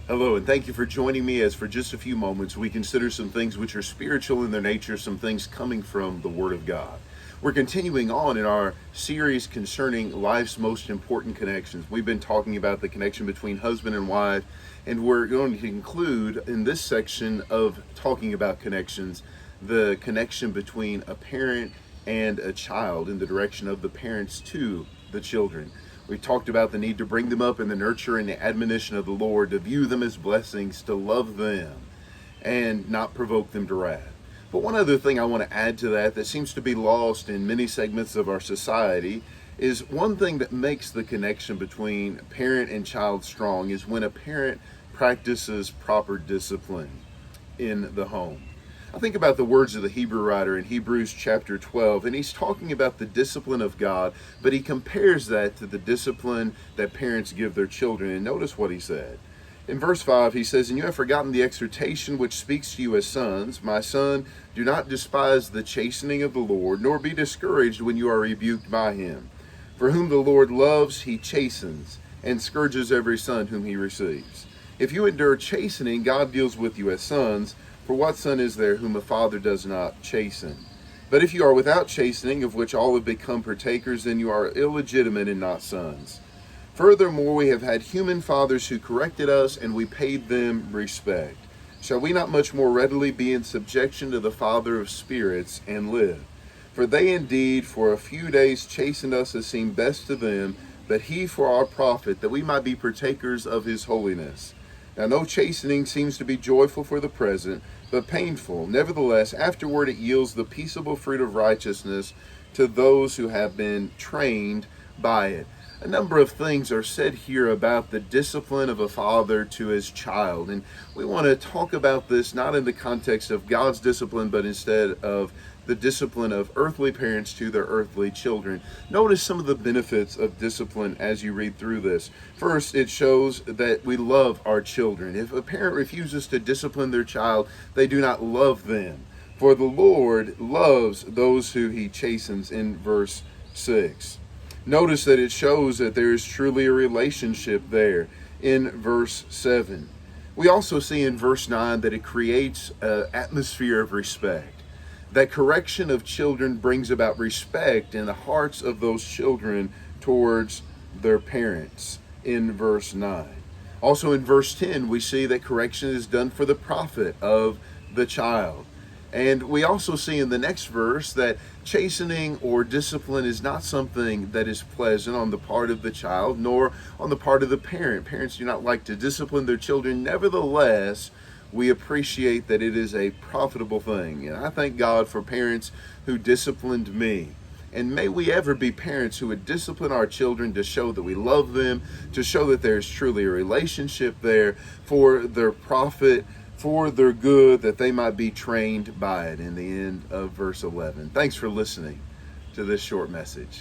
Hello, and thank you for joining me as for just a few moments we consider some things which are spiritual in their nature, some things coming from the Word of God. We're continuing on in our series concerning life's most important connections. We've been talking about the connection between husband and wife, and we're going to conclude in this section of talking about connections, the connection between a parent and a child in the direction of the parents to the children. We talked about the need to bring them up in the nurture and the admonition of the Lord, to view them as blessings, to love them, and not provoke them to wrath. But one other thing I want to add to that seems to be lost in many segments of our society is one thing that makes the connection between parent and child strong is when a parent practices proper discipline in the home. I think about the words of the Hebrew writer in Hebrews chapter 12, and he's talking about the discipline of God, but he compares that to the discipline that parents give their children. And notice what he said. In verse 5, he says, "And you have forgotten the exhortation which speaks to you as sons. My son, do not despise the chastening of the Lord, nor be discouraged when you are rebuked by him. For whom the Lord loves, he chastens, and scourges every son whom he receives. If you endure chastening, God deals with you as sons. For what son is there whom a father does not chasten? But if you are without chastening, of which all have become partakers, then you are illegitimate and not sons. Furthermore, we have had human fathers who corrected us, and we paid them respect. Shall we not much more readily be in subjection to the Father of spirits and live? For they indeed for a few days chastened us as seemed best to them, but he for our profit, that we might be partakers of his holiness. Now no chastening seems to be joyful for the present, but painful. Nevertheless, afterward it yields the peaceable fruit of righteousness to those who have been trained by it." A number of things are said here about the discipline of a father to his child. And we want to talk about this not in the context of God's discipline, but instead of the discipline of earthly parents to their earthly children. Notice some of the benefits of discipline as you read through this. First, it shows that we love our children. If a parent refuses to discipline their child, they do not love them. For the Lord loves those who he chastens in verse 6. Notice that it shows that there is truly a relationship there in verse 7. We also see in verse 9 that it creates an atmosphere of respect. That correction of children brings about respect in the hearts of those children towards their parents in verse 9. Also in verse 10, we see that correction is done for the profit of the child. And we also see in the next verse that chastening or discipline is not something that is pleasant on the part of the child, nor on the part of the parent. Parents do not like to discipline their children. Nevertheless, we appreciate that it is a profitable thing. And I thank God for parents who disciplined me. And may we ever be parents who would discipline our children to show that we love them, to show that there's truly a relationship there for their profit, for their good, that they might be trained by it in the end of verse 11. Thanks for listening to this short message.